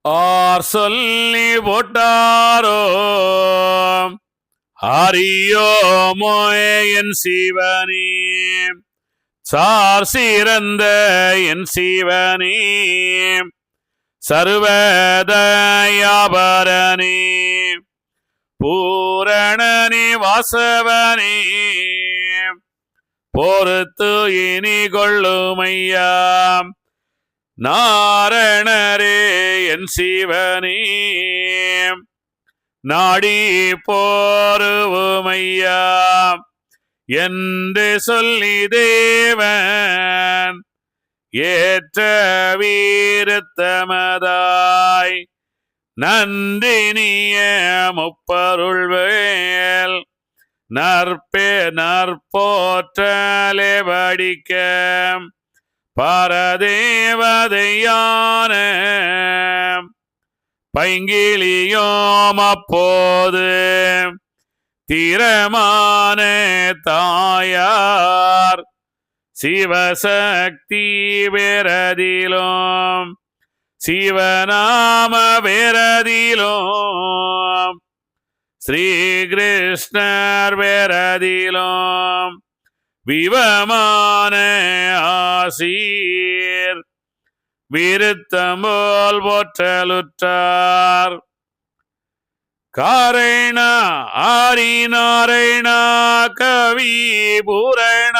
R சொல்லி போட்டாரோ அறியோமோ என் சிவனே, sir சிறந்த என் சிவனே, சர்வதயாபரணே, பூரணனே வாசவனே, பொறுத்து இனி கொள்ளுமையா, நாரணரே என் சிவனே, நாடி போருவுமையா என்று சொல்லி தேவன் ஏற்ற வீரத்தமதாய் நன்றினிய முப்பருள்வேல் நற்போற்றலே படிக்க பரதேவதையான பைங்கிலியோம் அப்போது திறமான தாயார் சிவசக்தி வேறதிலும் சிவநாம வேறதிலும் ஸ்ரீகிருஷ்ணர் வேறதிலும் விவமான ஆசீர் விருத்தம்போல் போற்றலுற்றார். காரண ஆரிநாரண கவி பூரண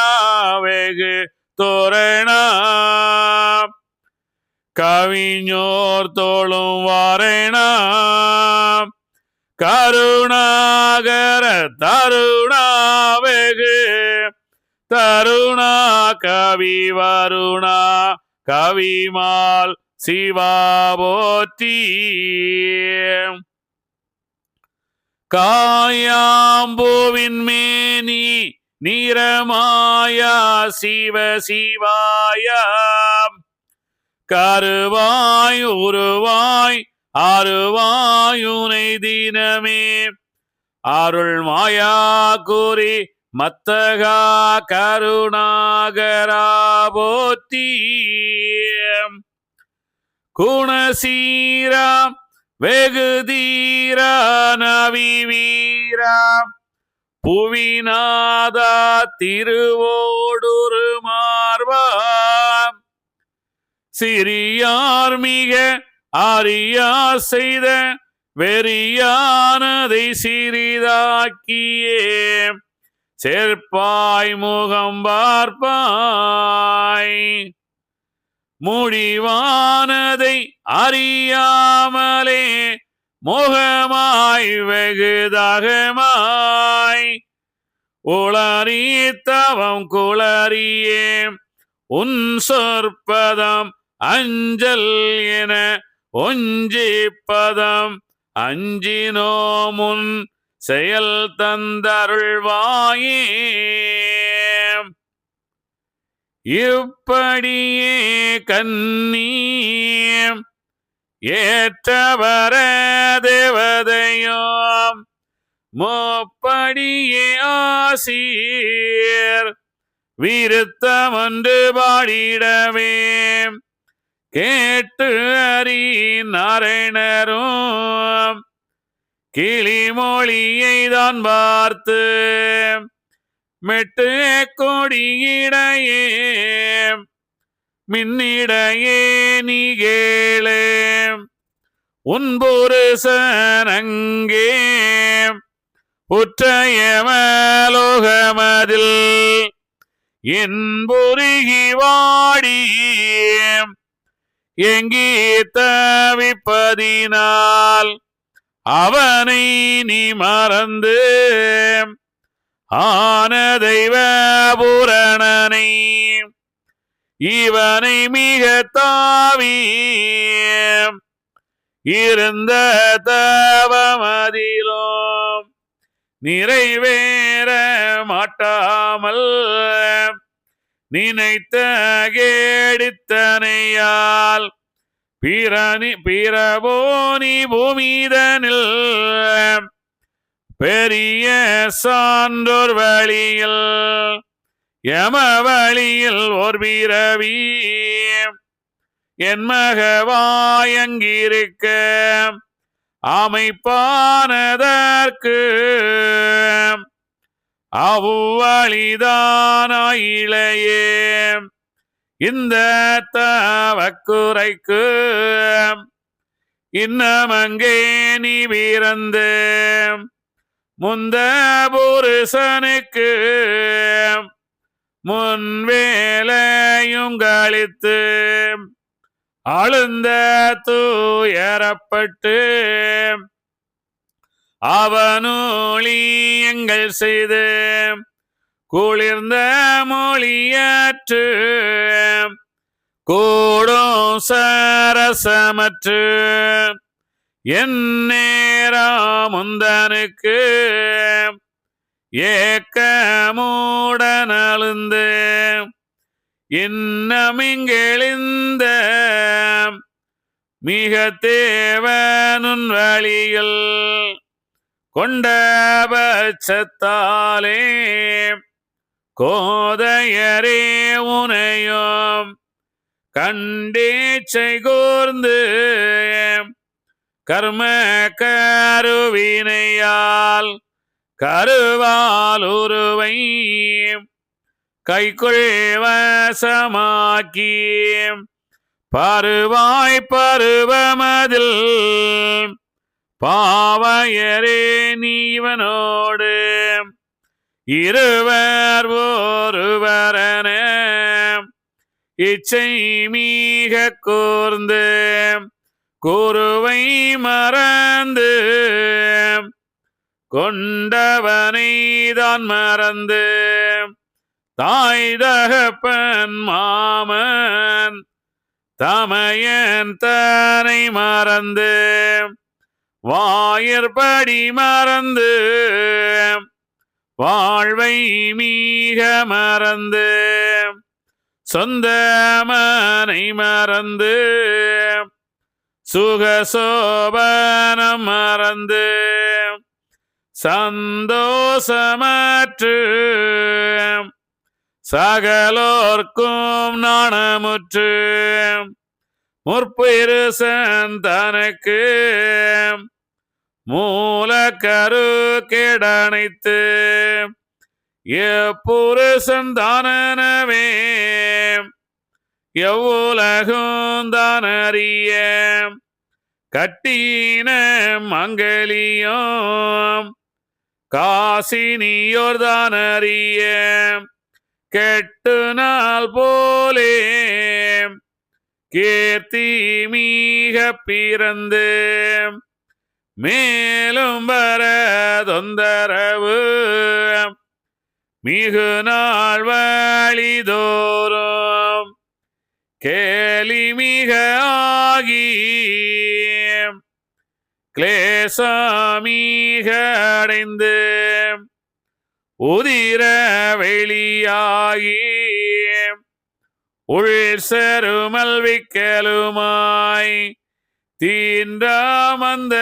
வெகு தோரண கவிஞோர் தோளும் வாரண கருணாகர தருணா வெகு தருணா கவி வருணா கவிமால் சிவா போற்றி. காயாம்பூவின் மேனி நிறமாயா சிவ சிவாயா கருவாய் உருவாய் அருவாயுனை தினமே அருள் மாயா கூறி மத்தகா கருணாகரா போற்றி. குணசீரா வெகு தீரா நவி வீரா புவிநாதா திருவோடுரு மார்பா சிறியார் மிக அறியார் செய்த வெறியானதை சிறிதாக்கியே சேர்ப்பாய் முகம் பார்ப்பாய் முடிவானதை அறியாமலே மோகமாய் வெகுதகமாய் உளறி தவம் குளறியே உன் சொற்பதம் அஞ்சல் என ஒஞ்சிப்பதம் அஞ்சினோ முன் செயல் தந்தருள்வாயே. இப்படியே கண்ணீ ஏற்றவர தேவதையோம் மோப்படியே ஆசீர் விருத்தமன்று பாடிடவே கேட்டு அறி நாரணரும் கிளிமொழியை தான் பார்த்து மெட்டு கொடியிடையே மின்னிடையே நீகேளே உன் புருஷனங்கே உற்றையமலோகமதில் என் புருகி வாடி எங்கி தவிப்பதினால் அவனை நீ மறந்து ஆன தெய்வ பூரணனை இவனை மிக தாவி இருந்த தவமதிலும் நிறைவேற மாட்டாமல் நினைத்த கேடித்தனையால் பிரபோனி பூமிதனில் பெரிய சான்றோர் வழியில் யம வழியில் ஓர் பிறவி என் மகவாயங்கிருக்க அமைப்பானதற்கு அவ்வழிதானாயிழையே இந்த தவக்குறைக்கு இன்னமங்கே நீ பிறந்து முந்த புருஷனுக்கு முன்வேலையும் கழித்து அழுந்த துயரப்பட்டு அவனூழியங்கள் செய்து குளிர்ந்த மொழியற்று கூடும் சரசமற்று என் நேராமுந்தனுக்கு ஏக்கமூடனழுந்து இன்னமிங்கெளிந்த மிக தேவனுன் வழியில் கொண்ட பட்சத்தாலே கோதையரே உனையும் கண்டேச்சை கூர்ந்து கர்ம கருவினையால் கருவால் உருவை கைக்குள்வசமாக்கி பருவாய் பருவமதில் பாவையரே நீவனோடு இருவர் ஒருவரன இச்சை மீக கூர்ந்து குருவை மறந்து கொண்டவனை தான் மறந்து தாய் தகப்பன் மாமன் தமையன் தனை மறந்து வாயிற்படி மறந்து வாழ்வை மீக மறந்து சொந்த மனை மறந்து சுகசோபனம் மறந்து சந்தோஷமற்று சகலோர்க்கும் நாணமுற்று முற்பிருசன் தனக்கு மூலக்கரு கெடனைத்து எப்புருசன் தானவே எவ்வுலகும் தானறிய கட்டின மங்கலியும் காசினியோர் தானறிய கெட்டு நாள் போலே கீர்த்தி மீக பிறந்து மேலும் வர தொந்தரவு மிகு நாள் வழிதோறும் கேலி மிக ஆகி கிளேசமீக அடைந்து உதிர வெளியாகி உள் செருமல் விக்கலுமாய் தீண்டாமந்த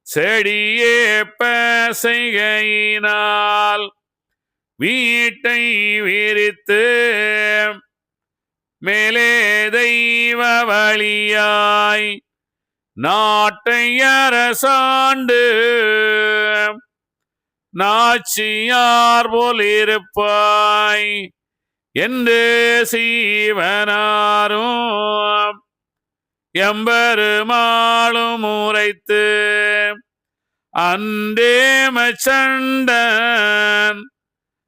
செடியே செய்கையினால் வீட்டை விரித்து மேலே தெய்வ வழியாய் நாட்டை அரசாண்டு நாச்சியார் போலிருப்பாய் என்று சீவனாரும் எம்பெருமாளும் உரைத்து அன்றே மச்சண்டன்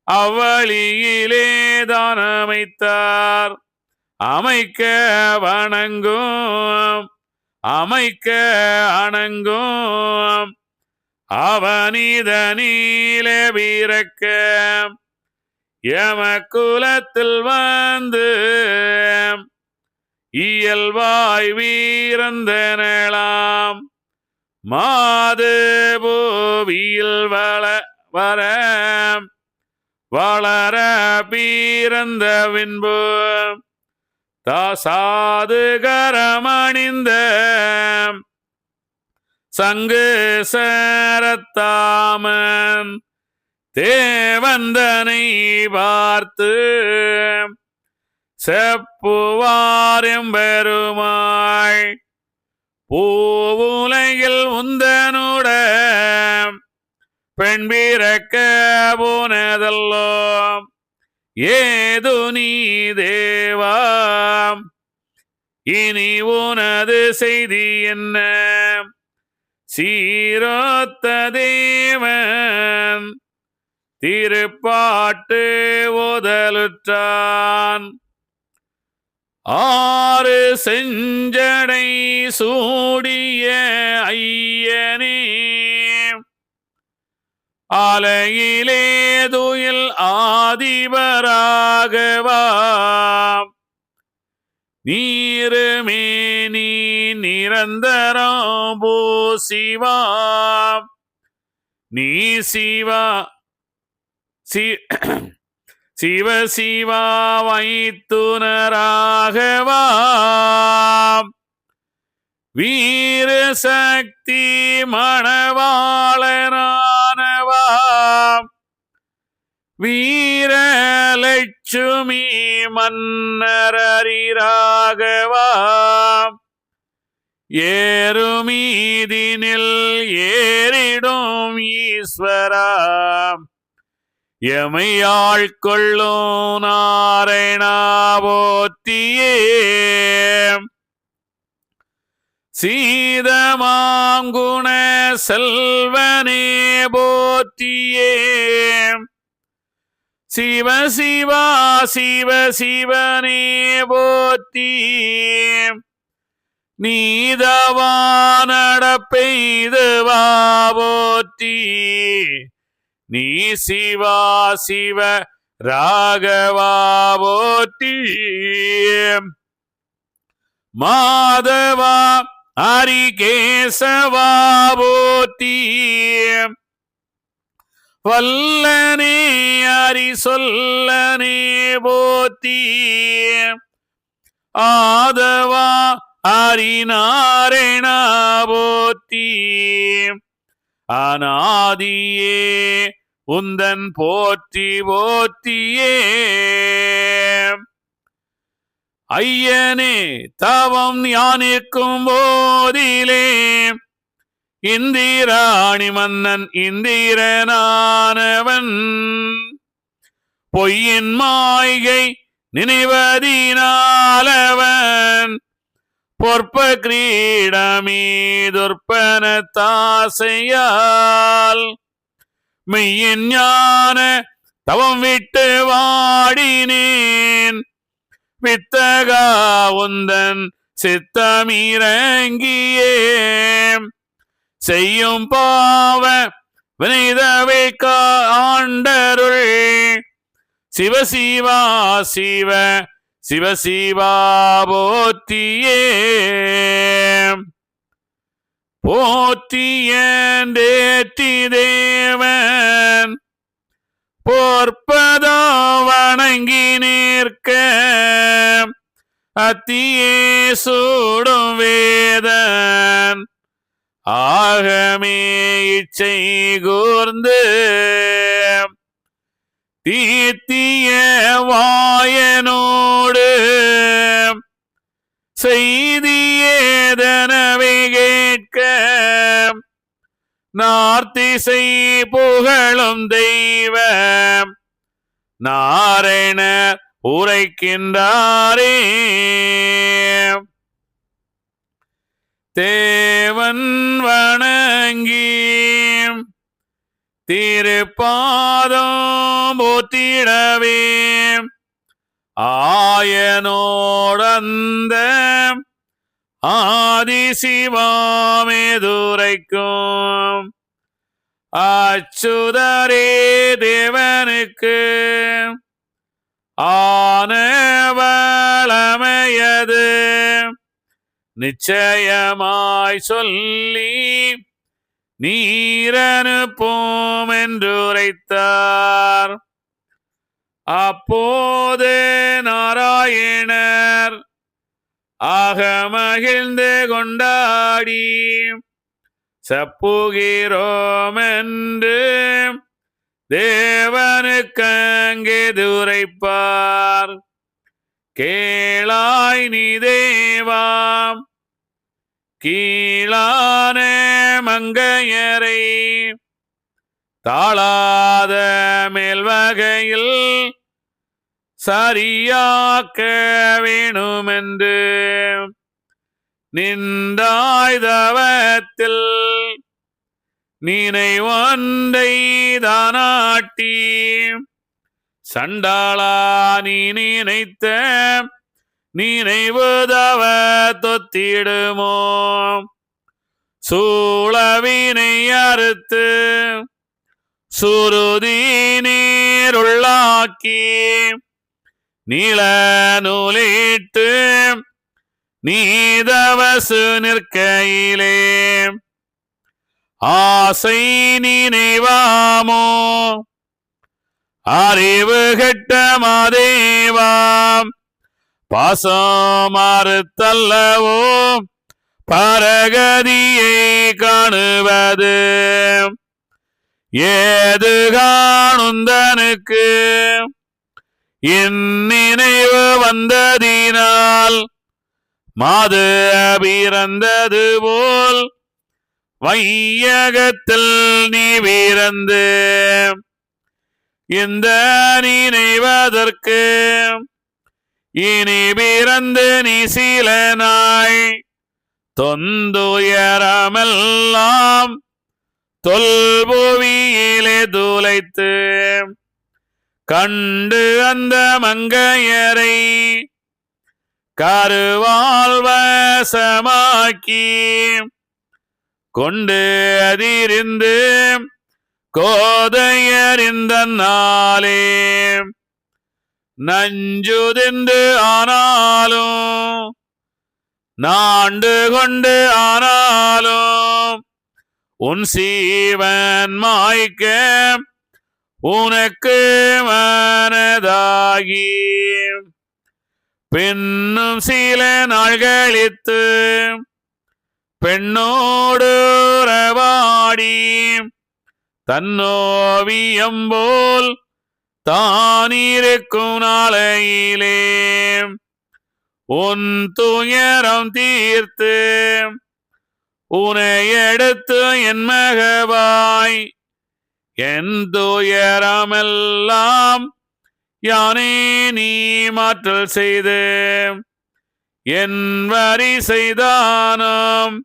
அவ்வழியிலே தான் அமைத்தார் அமைக்க வணங்கும் அமைக்க அணங்கும் அவனிதனிலே பிறக்க எமக்குலத்தில் வந்து இயல்பாய் வீரந்தனலாம் மாது பூவியில் வர வளர பீரந்த வின்பு தாசாது கரமணிந்த சங்கு சரத்தாமன் தேவந்தனை பார்த்து செப்புவார் எம்பெருமாள் பூவுலகில் உந்தனுட பெண் பிறக்க போனதல்லோ ஏது நீ தேவா இனி உனது செய்தி என்ன சீரோத்த தேவன் திருப்பாட்டு ஓதலுற்றான் ஆறு செஞ்சடை சூடிய ஐயனே ஆலையிலே துயில் ஆதிபராகவா நீருமேனி நிரந்தரம் பூசிவா நீ சிவா சிவ சிவா வைத்துனராகவா வீர சக்தி மணவாளனானவா வீரலட்சுமி மன்னரரிராகவா ஏறுமீதினில் ஏறிடும் ஈஸ்வரா எமையாள் கொள்ளும் நாராயணா போற்றியே சீதமாங்குண செல்வனே போற்றியே சிவ சிவா சிவ சிவனே போற்றி நீதவா நடப்பெய்துவா போற்றி நீ சிவா சிவ ராகவா போற்றி மாதவா ஹரிகேசவா போற்றி வல்லனே ஹரி சொல்லனே போற்றி ஆதவா ஹரிநாராயணா போற்றி அநாதியே உந்தன் போற்றி போற்றியே ஐயனே தவம் ஞானிக்கும் போதிலே இந்திராணி மன்னன் இந்திரனானவன் பொய்யின் மாய்கை நினைவதினாலவன் பொற்ப கிரீடமீதுற்பன தாசையால் மெய்யின் ஞான தவம் விட்டு வாடினேன் வித்தகா உந்தன் சித்தமிரங்கியே செய்யும் பாவ வினைதவை ஆண்டருள் சிவசிவா சிவ சிவசிவா போற்றியே போற்றியேற்றி தேவன் பொற்பதோ வணங்கி நிற்க அத்தியே சூடும் வேதன் ஆகமே இச்சை கூர்ந்து தீத்திய வாயனோடு செய்தியேதனவை கேட்க நார்த்திசை புகழும் தெய்வம் நாராயண உரைக்கின்றாரே தேவன் வணங்கி திருப்பாதம் போற்றிடவே ஆயனோடந்த ஆதிசிவாமெதுரைக்கும் அச்சுதரே தேவனுக்கு ஆனவளமையது நிச்சயமாய் சொல்லி நீரனுப்போம் என்றுரைத்தார். அப்போது நாராயணர் மகிழ்ந்து கொண்டாடி செப்புகிறோம் என்று தேவனுக்கங்கே துரைப்பார். கேளாய் நீ தேவாம் கீழான மங்கையரை தாளாத மேல்வகையில் சரியாக்க வேணுமென்று நின்றாய்தவத்தில் நினைவொன்றை தானாட்டி சண்டாளா நீ நினைத்த நினைவுதவ தொத்திடுமோ சூழவினை அறுத்து சுருதி நீருள்ளாக்கி நீள நூலிட்டு நீதவசு நிற்கையிலே ஆசை நினைவாமோ அறிவு கெட்ட மாதேவாம் பாசமாறுத்தல்லவோ பரகதியை காணுவது ஏது காணுந்தனுக்கு என் நினைவு வந்ததினால் மாது பிறந்தது போல் வையகத்தில் நீ பிறந்து இந்த நினைவதற்கு இனி பிறந்து நீ சில நாய் தொந்துயரமெல்லாம் தொல்புவியிலே துளைத்து கண்டு அந்த மங்கையரை கருவால்வசமாக்கி கொண்டு அதிரிந்து கோதையறிந்த நாளே நஞ்சுதிந்து ஆனாலும் நாண்டு கொண்டு ஆனாலும் உன் சீவன் மாய்க்க உனக்கு மனதாகி பின்னும் சில நாள்களித்து பெண்ணோடு உறவாடி தன்னோவியம் போல் தானிருக்கும் நாளையிலே உன் துயரம் தீர்த்து உனை எடுத்து என் மகவாய் என் துயரமெல்லாம் யானே நீ மாற்றல் செய்து என் வரி செய்தானம்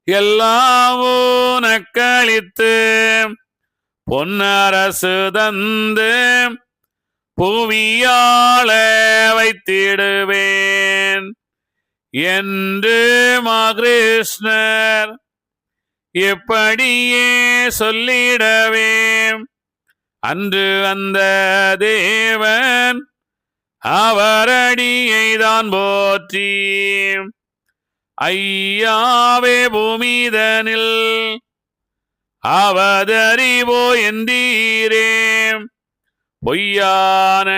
எல்லாம் உனக்களித்து பொன்னரசு தந்து புவியாள வைத்திடுவேன் என்று மகிருஷ்ணர் எப்படியே சொல்லிடவே அன்று அந்த தேவன் அவரடியை தான் போற்றி ஐயாவே பூமிதனில் அவதறிவோ என்றீரே பொய்யான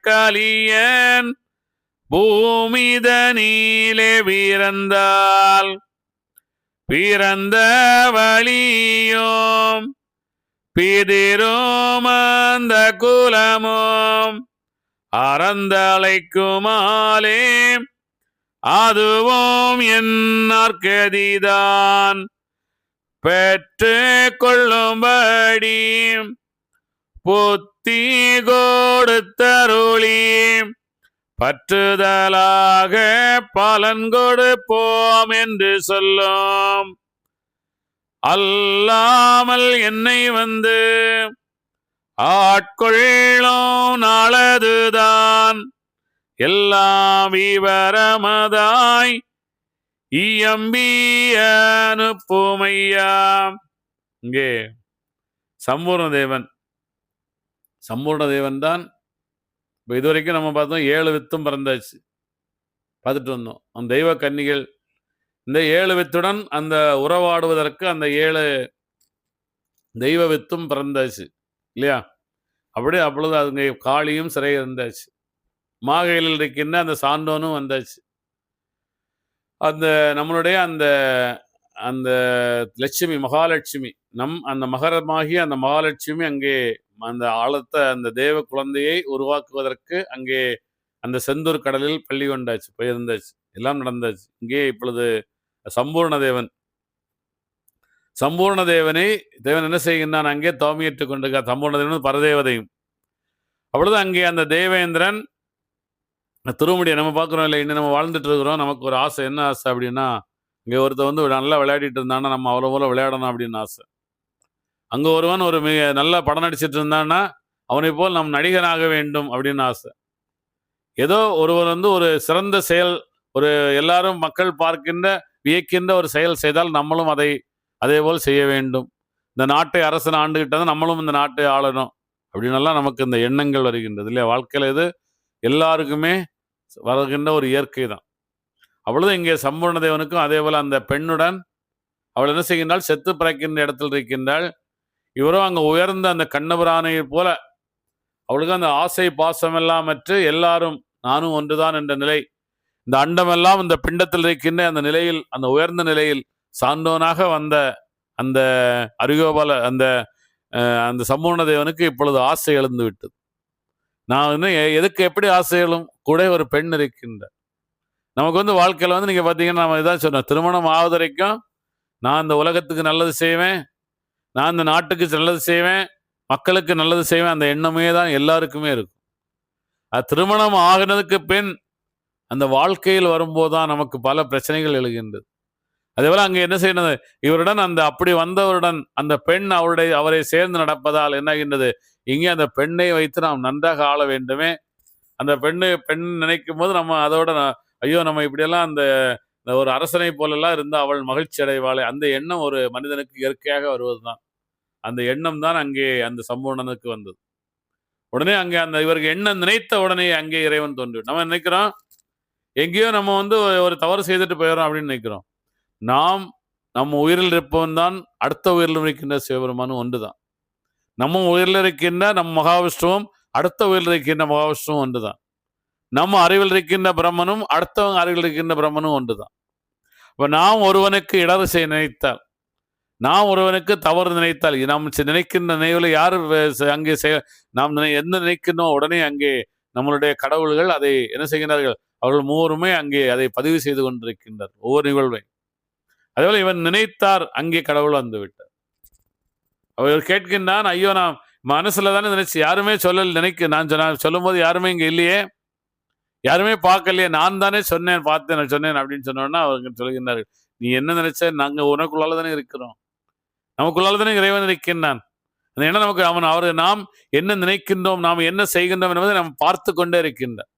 கலியன் பூமிதனிலே பிறந்தால் பிறந்த வழியோம் பிதிரும் அந்த குலமோம் அறந்தழைக்குமாலே அதுவும் என் நாற்கதிதான் பெற்று கொள்ளும்படி புத்தி கொடுத்தருளி பற்றுதலாக பலன் கொடுப்போம் என்று சொல்லும் அல்லாமல் என்னை வந்து ஆட்கொள்ளும் நாளதுதான் எல்லாம் விவரமதாய் இயம்பி அனுப்புமையா. இங்கே சம்பூர்ண தேவன் தான். இப்போ இதுவரைக்கும் நம்ம பார்த்தோம் 7 வித்தும் பிறந்தாச்சு, பார்த்துட்டு வந்தோம். அந்த தெய்வ கன்னிகள் இந்த 7 வித்துடன் அந்த உறவாடுவதற்கு அந்த 7 தெய்வ வித்தும் பிறந்தாச்சு இல்லையா? அப்பொழுது அதுங்க காளியும் சிறை இருந்தாச்சு, மாகையில் இருக்கின்ற அந்த சான்றோனும் வந்தாச்சு. அந்த நம்மளுடைய அந்த அந்த லட்சுமி, மகாலட்சுமி, அந்த மகரமாகிய அந்த மகாலட்சுமி அங்கே அந்த அந்த தேவ குழந்தையை உருவாக்குவதற்கு அங்கே அந்த செந்தூர் கடலில் பள்ளி கொண்டாச்சு, போயிருந்தாச்சு, எல்லாம் நடந்தாச்சு. இங்கே இப்பொழுது சம்பூர்ண தேவன் தேவன் என்ன செய்கின்றான்? அங்கே தவமியேற்றுக் கொண்டிருக்கார். சம்பூர்ண தேவன் பரதேவதையும். அப்பொழுது அங்கே அந்த தேவேந்திரன் திருமுடியை நம்ம பார்க்குறோம் இல்லை, இன்னும் நம்ம வாழ்ந்துட்டு இருக்கிறோம். நமக்கு ஒரு ஆசை, என்ன ஆசை அப்படின்னா, இங்கே ஒருத்தர் நல்லா விளையாடிட்டு இருந்தான்னா நம்ம அவ்வளோ போல விளையாடணும் அப்படின்னு ஆசை. அங்கே ஒருவன் ஒரு நல்ல படம் நடிச்சிட்டு இருந்தான்னா அவனை போல் நம் நடிகனாக வேண்டும் அப்படின்னு ஆசை. ஏதோ ஒருவர் ஒரு சிறந்த செயல், ஒரு எல்லாரும் மக்கள் பார்க்கின்ற வியக்கின்ற ஒரு செயல் செய்தால் நம்மளும் அதே போல் செய்ய வேண்டும். இந்த நாட்டை அரசன் ஆண்டுகிட்டது, நம்மளும் இந்த நாட்டை ஆளணும் அப்படின்னெல்லாம் நமக்கு இந்த எண்ணங்கள் வருகின்றது இல்லையா? வாழ்க்கையில் இது எல்லாருக்குமே வருகின்ற ஒரு இயற்கை தான். அவ்வளவு இங்கே சம்பூர்ண தேவனுக்கும் அதே போல அந்த பெண்ணுடன் அவள் என்ன செய்கின்றாள்? செத்து பிறக்கின்ற இடத்தில் இருக்கின்றாள். இவரும் அங்கே உயர்ந்த அந்த கண்ணபுரானை போல அவளுக்கு அந்த ஆசை பாசம் எல்லாம் மற்ற எல்லாரும் நானும் ஒன்றுதான் என்ற நிலை, இந்த அண்டமெல்லாம் இந்த பிண்டத்தில் இருக்கின்ற அந்த நிலையில், அந்த உயர்ந்த நிலையில் சான்றோனாக வந்த அந்த அரிகோபால அந்த சம்பூர்ண தேவனுக்கு இப்பொழுது ஆசை எழுந்து விட்டது. நான் இன்னும் எதுக்கு எப்படி ஆசை எழும்? கூட ஒரு பெண் இருக்கின்ற நமக்கு வாழ்க்கையில் நீங்க பார்த்தீங்கன்னா நம்ம இதான் சொன்னோம், திருமணம் ஆவது வரைக்கும் நான் இந்த உலகத்துக்கு நல்லது செய்வேன், நான் இந்த நாட்டுக்கு நல்லது செய்வேன், மக்களுக்கு நல்லது செய்வேன், அந்த எண்ணமே தான் எல்லாருக்குமே இருக்கும். அது திருமணம் ஆகினதுக்கு பின் அந்த வாழ்க்கையில் வரும்போது தான் நமக்கு பல பிரச்சனைகள் எழுகின்றது. அதே போல அங்கே என்ன செய்யறது? இவருடன் அப்படி வந்தவருடன் அந்த பெண் அவரை சேர்ந்து நடப்பதால் என்னாகின்றது? இங்கே அந்த பெண்ணை வைத்து நாம் நன்றாக ஆள வேண்டுமே. அந்த பெண் நினைக்கும் போது நம்ம அதோட ஐயோ நம்ம இப்படியெல்லாம் அந்த ஒரு அரசனை போலெல்லாம் இருந்தால் அவள் மகிழ்ச்சி அடைவாளே, அந்த எண்ணம் ஒரு மனிதனுக்கு இயற்கையாக வருவதுதான். அந்த எண்ணம் தான் அங்கே அந்த சம்பூர்ணனுக்கு வந்தது. உடனே அங்கே இவருக்கு எண்ணம் நினைத்த உடனே அங்கே இறைவன் தோன்றி. நம்ம நினைக்கிறோம் எங்கேயோ நம்ம ஒரு தவறு செய்துட்டு போயிடறோம் அப்படின்னு நினைக்கிறோம். நம்ம உயிரில் இருப்பவன் தான் அடுத்த உயிரில் இருக்கின்ற சிவபெருமானும் ஒன்றுதான். நம்ம உயிரில் இருக்கின்ற நம் மகாவிஷ்ணுவும் அடுத்த உயிரில் இருக்கின்ற மகாவிஷ்ணுவும் ஒன்றுதான். நம்ம அறிவில் இருக்கின்ற பிரம்மனும் அடுத்தவங்க அறிவில் இருக்கின்ற பிரம்மனும் ஒன்றுதான். இப்போ நாம் ஒருவனுக்கு இடறு செய்ய நினைத்தால், நாம் ஒருவனுக்கு தவறு நினைத்தால், நாம் நினைக்கின்ற நினைவில் யார் அங்கே நாம் என்ன நினைக்கணும் உடனே அங்கே நம்மளுடைய கடவுள்கள் அதை என்ன செய்கிறார்கள்? அவர்கள் மூவருமே அங்கே அதை பதிவு செய்து கொண்டிருக்கின்றார் ஒவ்வொரு நிகழ்வை. அதேபோல இவன் நினைத்தார், அங்கே கடவுள் வந்து விட்டார். அவர் கேட்கின்றான், ஐயோ நான் மனசுல தானே நினைச்சு, யாருமே நான் சொல்லும் போது யாருமே இங்க இல்லையே, யாருமே பார்க்கலையே, நான் தானே சொன்னேன் அப்படின்னு சொன்னோன்னா அவங்க சொல்கின்றார்கள், நீ என்ன நினைச்ச? நாங்க உனக்குள்ளால தானே இருக்கிறோம், நமக்குள்ளால தானே இறைவன் இருக்கின்றான். அந்த எண்ணம் நமக்கு நாம் என்ன நினைக்கின்றோம், நாம் என்ன செய்கின்றோம் என்பதை நாம் பார்த்து கொண்டே இருக்கின்றார்.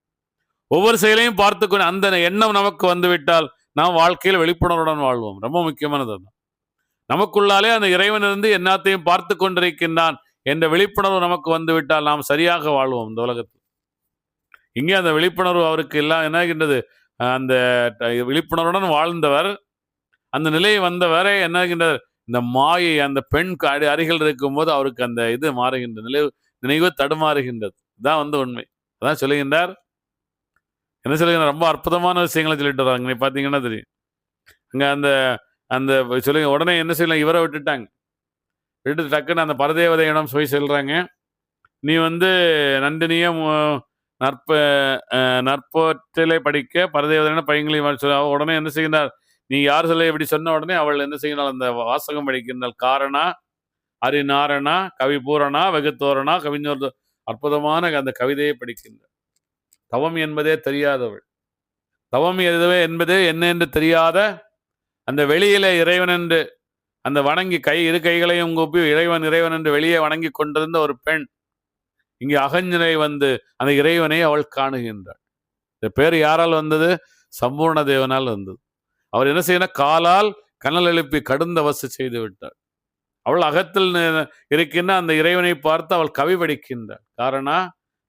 ஒவ்வொரு செயலையும் பார்த்து கொண்டு அந்த எண்ணம் நமக்கு வந்துவிட்டால் நாம் வாழ்க்கையில் விழிப்புணர்வுடன் வாழ்வோம். ரொம்ப முக்கியமானது தான். நமக்குள்ளாலே அந்த இறைவனிருந்து எல்லாத்தையும் பார்த்து கொண்டிருக்கின்றான் என்ற விழிப்புணர்வு நமக்கு வந்துவிட்டால் நாம் சரியாக வாழ்வோம் இந்த உலகத்தில். இங்கே அந்த விழிப்புணர்வு அவருக்கு எல்லாம் என்னாகின்றது? அந்த விழிப்புணர்வுடன் வாழ்ந்தவர், அந்த நிலையை வந்தவரை என்னாகின்றது? இந்த மாயை அந்த பெண் அருகில் இருக்கும்போது அவருக்கு அந்த இது மாறுகின்ற நினைவு தடுமாறுகின்றது. இதான் உண்மை. அதான் சொல்லுகின்றார். என்ன சொல்லுங்க, ரொம்ப அற்புதமான விஷயங்களை சொல்லிட்டு வராங்க. நீ பார்த்தீங்கன்னா தெரியும். அங்கே அந்த சொல்லுங்க, உடனே என்ன செய்யலாம்? இவரை விட்டுட்டாங்க. டக்குன்னு அந்த பரதேவதையிடம் போய் சொல்கிறாங்க, நீ நந்தினியும் நற்போற்றிலை படிக்க பரதேவதையிடம் பையங்களையும் சொல்ல. உடனே என்ன செய்கிறார்? நீ யார் சொல்ல இப்படி சொன்ன உடனே அவள் என்ன செய்கிறாள்? அந்த வாசகம் படிக்கின்றாள். காரணா அரிநாரணா கவி பூரணா வெகுத்தோரணா கவிஞர், அற்புதமான அந்த கவிதையை படிக்கின்றார். தவம் என்பதே தெரியாதவள், தவம் என்பதே என்ன என்று தெரியாத அந்த வெளியில இறைவன் என்று அந்த வணங்கி இரு கைகளையும் கூப்பி இறைவன் என்று வெளியே வணங்கி கொண்டிருந்த ஒரு பெண் இங்கே அகஞ்சினை அந்த இறைவனை அவள் காணுகின்றாள். இந்த பேர் யாரால் வந்தது? சம்பூர்ண தேவனால் வந்தது. அவர் என்ன செய்யணும்? காலால் கனல் எழுப்பி கடுந்த வசு செய்து விட்டாள். அவள் அகத்தில் இருக்கின்ற அந்த இறைவனை பார்த்து அவள் கவி படிக்கின்றாள். காரணா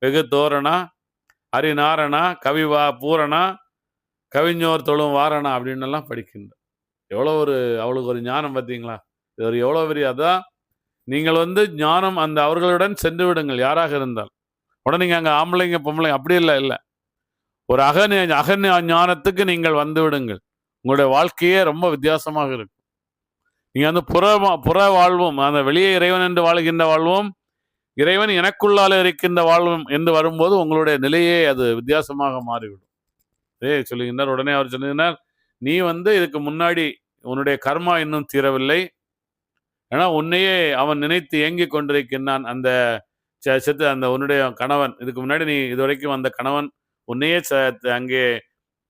வெகு தோரணா ஹரிநாரணா கவிவா பூரணா கவிஞர் தொழும் வாரணா அப்படின்னு எல்லாம் படிக்கின்றார். எவ்வளோ அவளுக்கு ஒரு ஞானம் பார்த்தீங்களா? இது ஒரு எவ்வளோ பெரிய. அதான் நீங்கள் ஞானம் அவர்களுடன் சென்று விடுங்கள் யாராக இருந்தால். உடனே நீங்கள் அங்கே ஆம்பளைங்க பொம்பளைங்க அப்படி இல்லை. ஒரு அக ஞானத்துக்கு நீங்கள் வந்து விடுங்கள். உங்களுடைய வாழ்க்கையே ரொம்ப வித்தியாசமாக இருக்கும். நீங்க வந்து புற வாழ்வும், அந்த வெளியே இறைவன் என்று வாழ்கின்ற வாழ்வும், இறைவன் எனக்குள்ளால இருக்கின்ற வாழ்வும் என்று வரும்போது உங்களுடைய நிலையே அது வித்தியாசமாக மாறிவிடும். சொல்லுகின்றார். உடனே அவர் சொல்லுகின்றார், நீ வந்து இதுக்கு முன்னாடி உன்னுடைய கர்மா இன்னும் தீரவில்லை. ஏன்னா உன்னையே அவன் நினைத்து ஏங்கிக் கொண்டிருக்கின்றான். அந்த செத்து அந்த உன்னுடைய கணவன், இதுக்கு முன்னாடி நீ இதுவரைக்கும் அந்த கணவன் உன்னையே அங்கே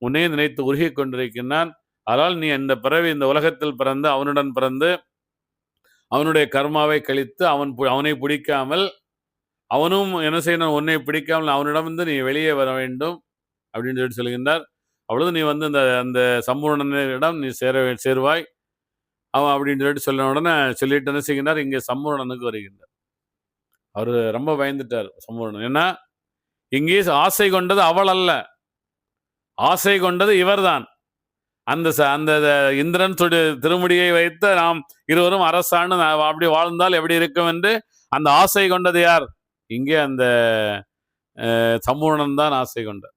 உன்னையே நினைத்து உருகிக் கொண்டிருக்கின்றான். அதனால் நீ இந்த பிறவி இந்த உலகத்தில் பிறந்து அவனுடன் பிறந்து அவனுடைய கர்மாவை கழித்து அவனை பிடிக்காமல், அவனும் என்ன செய்யணும், உன்னை பிடிக்காமல் அவனிடமிருந்து நீ வெளியே வர வேண்டும் அப்படின்னு சொல்லி சொல்கின்றார். அவ்வளவு நீ வந்து அந்த சம்பூர்ணனிடம் நீ சேருவாய் அவன் அப்படின்னு சொல்லிட்டு சொன்ன உடனே சொல்லிட்டு என்ன செய்கின்றார், இங்கே சம்பூர்ணனுக்கு வருகின்றார். அவரு ரொம்ப பயந்துட்டார் சம்பூர்ணன். ஏன்னா இங்கே ஆசை கொண்டது அவள் அல்ல, ஆசை கொண்டது இவர்தான். அந்த இந்திரன் திருமுடியை வைத்து நாம் இருவரும் அரசாண்டு அப்படி வாழ்ந்தால் எப்படி இருக்கும் என்று அந்த ஆசை கொண்டது யார்? இங்கே அந்த சம்பூர்ணன் தான் ஆசை கொண்டார்.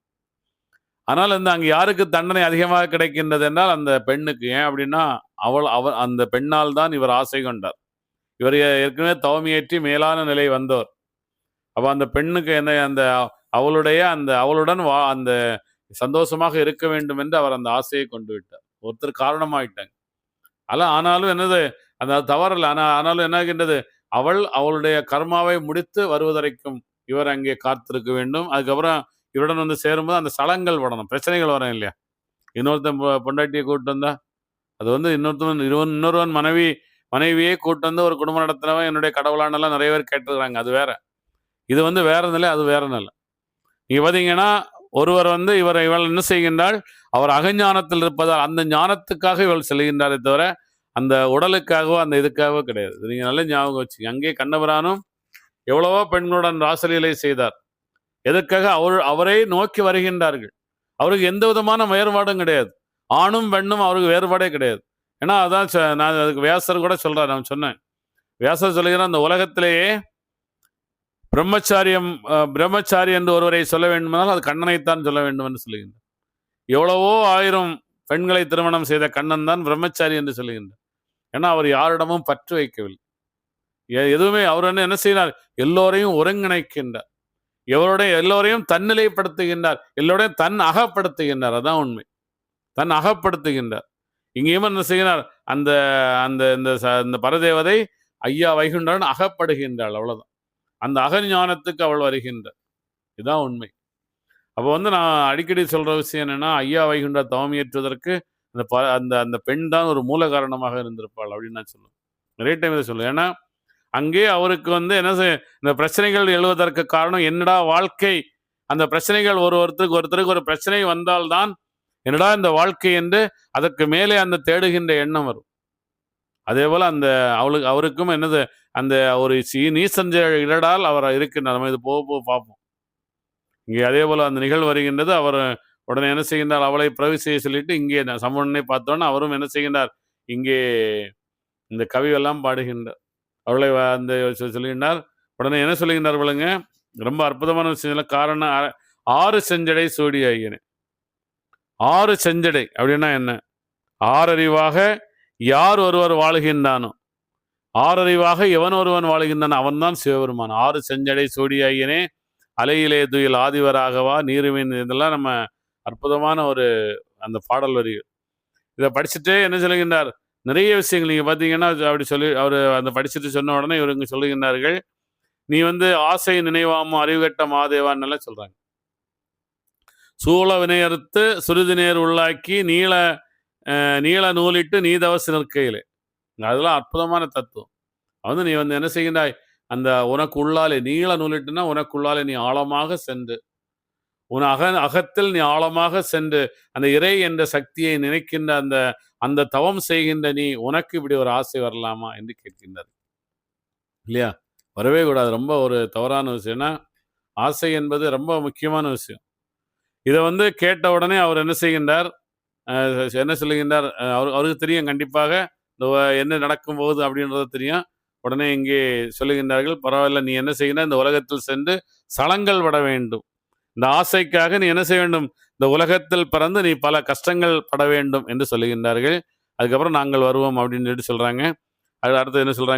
ஆனால் அங்கு யாருக்கு தண்டனை அதிகமாக கிடைக்கின்றது என்றால் அந்த பெண்ணுக்கு. ஏன் அப்படின்னா அவள் அந்த பெண்ணால் தான் இவர் ஆசை கொண்டார். இவர் ஏற்கனவே தவமியேற்றி மேலான நிலை வந்தோர். அப்ப அந்த பெண்ணுக்கு என்ன, அந்த அவளுடன் அந்த சந்தோஷமாக இருக்க வேண்டும் என்று அவர் அந்த ஆசையை கொண்டு விட்டார். ஒருத்தர் காரணமாயிட்டாங்க. ஆனாலும் என்னது, அந்த தவறல்ல. ஆனாலும் என்ன ஆகின்றது, அவளுடைய கர்மாவை முடித்து வருவதற்கும் இவர் அங்கே காத்திருக்க வேண்டும். அதுக்கப்புறம் இவருடன் வந்து சேரும்போது அந்த சலங்கள் படணும், பிரச்சனைகள் வரும் இல்லையா? இன்னொருத்தன் பொண்டாட்டியை கூப்பிட்டு வந்தா, அது வந்து இன்னொருவன் மனைவியே கூப்பிட்டு வந்து ஒரு குடும்பம் நடத்தினவன் என்னுடைய கடவுளானெல்லாம் நிறைய பேர் கேட்டுக்கிறாங்க. அது வேற. இது வந்து வேற நிலை, அது வேற நிலை. நீங்க பாத்தீங்கன்னா ஒருவர் வந்து இவள் என்ன செய்கின்றாள், அவர் அகஞானத்தில் இருப்பதால் அந்த ஞானத்துக்காக இவள் செல்கின்றாரே தவிர அந்த உடலுக்காகவோ அந்த இதுக்காகவோ கிடையாது. நீங்க நல்ல ஞாபகம் வச்சுங்க. அங்கே கண்ணபிரானும் எவ்வளவோ பெண்களுடன் ராசலீலை செய்தார். எதற்காக? அவரை நோக்கி வருகின்றார்கள். அவருக்கு எந்த விதமான வேறுபாடும் கிடையாது. ஆணும் பெண்ணும் அவருக்கு வேறுபாடே கிடையாது. ஏன்னா அதான் நான் அதுக்கு வியாசர் கூட சொல்றாரு. நான் சொன்னேன், வியாசர் சொல்லுகிறேன், அந்த உலகத்திலேயே பிரம்மச்சாரி என்று ஒருவரை சொல்ல வேண்டுமானால் அது கண்ணனைத்தான் சொல்ல வேண்டும் என்று சொல்லுகின்றார். எவ்வளவோ ஆயிரம் பெண்களை திருமணம் செய்த கண்ணன் தான் பிரம்மச்சாரி என்று சொல்லுகின்றார். ஏன்னா அவர் யாரிடமும் பற்று வைக்கவில்லை. எதுவுமே அவர் என்ன செய்கிறார், எல்லோரையும் ஒருங்கிணைக்கின்றார். எல்லோரையும் தன்னிலைப்படுத்துகின்றார், எல்லோரையும் தன் அகப்படுத்துகின்றார். அதான் உண்மை, தன் அகப்படுத்துகின்றார். இங்கேயும் என்ன செய்கிறார், அந்த பரதேவதை ஐயா வைகுண்டரன் அகப்படுகின்றாள். அவ்வளவுதான். அந்த அகஞானத்துக்கு அவள் வருகின்றார். இதுதான் உண்மை. அப்போ வந்து நான் அடிக்கடி சொல்ற விஷயம் என்னன்னா, ஐயா வைகுண்ட தவமியற்றுவதற்கு அந்த பெண் தான் ஒரு மூல காரணமாக இருந்திருப்பாள் அப்படின்னு நான் சொல்லுவேன். நிறைய டைம் இதை சொல்லுவேன். ஏன்னா அங்கே அவருக்கு வந்து இந்த பிரச்சனைகள் எழுவதற்கு காரணம் என்னடா வாழ்க்கை, அந்த பிரச்சனைகள் ஒருத்தருக்கு ஒரு பிரச்சனை வந்தால்தான் என்னடா இந்த வாழ்க்கை என்று அதற்கு மேலே அந்த தேடுகின்ற எண்ணம் வரும். அதே போல அவருக்கும் என்னது, அந்த ஒரு நீசஞ்ச இடடால் அவர் இருக்கின்ற நம்ம இது போக பார்ப்போம். இங்கே அதே போல அந்த நிகழ்வு வருகின்றது. அவர் உடனே என்ன செய்கின்றார், அவளை பிரவி செய்ய சொல்லிட்டு இங்கே சம்பூர்ணனை பார்த்தோன்னா அவரும் என்ன செய்கின்றார், இங்கே இந்த கவியெல்லாம் பாடுகின்றார். அவளை அந்த சொல்லுகின்றார். உடனே என்ன சொல்லுகின்றார் விளங்க, ரொம்ப அற்புதமான விஷயம். காரணம் 6 செஞ்சடை சூடி ஐயனே. 6 செஞ்சடை அப்படின்னா என்ன? 6 அறிவாக யார் ஒருவர் வாழுகின்றானோ, 6 அறிவாக எவன் ஒருவன் வாழுகின்றான் அவன் தான் சிவபெருமான். 6 செஞ்சடை சூடி ஐயனே அலையிலே துயில் ஆதிவராகவா நீருவின். இதெல்லாம் நம்ம அற்புதமான ஒரு அந்த பாடல் வரிகள். இதை படிச்சுட்டே என்ன சொல்லுகின்றார், நிறைய விஷயங்கள் நீங்க பார்த்தீங்கன்னா அப்படி சொல்லி அவர் அந்த படிச்சுட்டு சொன்ன உடனே இவருங்க சொல்லுகின்றார்கள், நீ வந்து ஆசை நினைவாமோ அறிவுகட்ட மாதேவான்னு எல்லாம் சொல்றாங்க. சூழ வினையறுத்து சுருதி நேர் உள்ளாக்கி நீள நூலிட்டு நீதவசு நிற்கையிலே. அதெல்லாம் அற்புதமான தத்துவம். வந்து நீ வந்து என்ன செய்கின்றாய், அந்த உனக்கு உள்ளாலே நீள நூலிட்டுனா உனக்குள்ளாலே நீ ஆழமாக சென்று உன் அகத்தில் நீ ஆழமாக சென்று அந்த இறை என்ற சக்தியை நினைக்கின்ற அந்த தவம் செய்கின்ற நீ உனக்கு இப்படி ஒரு ஆசை வரலாமா என்று கேட்கின்றார் இல்லையா? வரவே கூடாது. ரொம்ப ஒரு தவறான விஷயம். ஏன்னா ஆசை என்பது ரொம்ப முக்கியமான விஷயம். இதை வந்து கேட்ட உடனே அவர் என்ன செய்கின்றார், என்ன சொல்லுகின்றார், அவருக்கு தெரியும் கண்டிப்பாக என்ன நடக்கும் போகுது அப்படின்றது தெரியும். உடனே இங்கே சொல்லுகின்றார்கள், பரவாயில்ல, நீ என்ன செய்கின்ற இந்த உலகத்தில் சென்று சலங்கள் பட வேண்டும். இந்த ஆசைக்காக நீ என்ன செய்ய வேண்டும், இந்த உலகத்தில் பிறந்து நீ பல கஷ்டங்கள் பட வேண்டும் என்று சொல்லுகின்றார்கள். அதுக்கப்புறம் நாங்கள் வருவோம் அப்படின்னு சொல்லிட்டு சொல்கிறாங்க. அது அடுத்து என்ன சொல்கிறாங்க?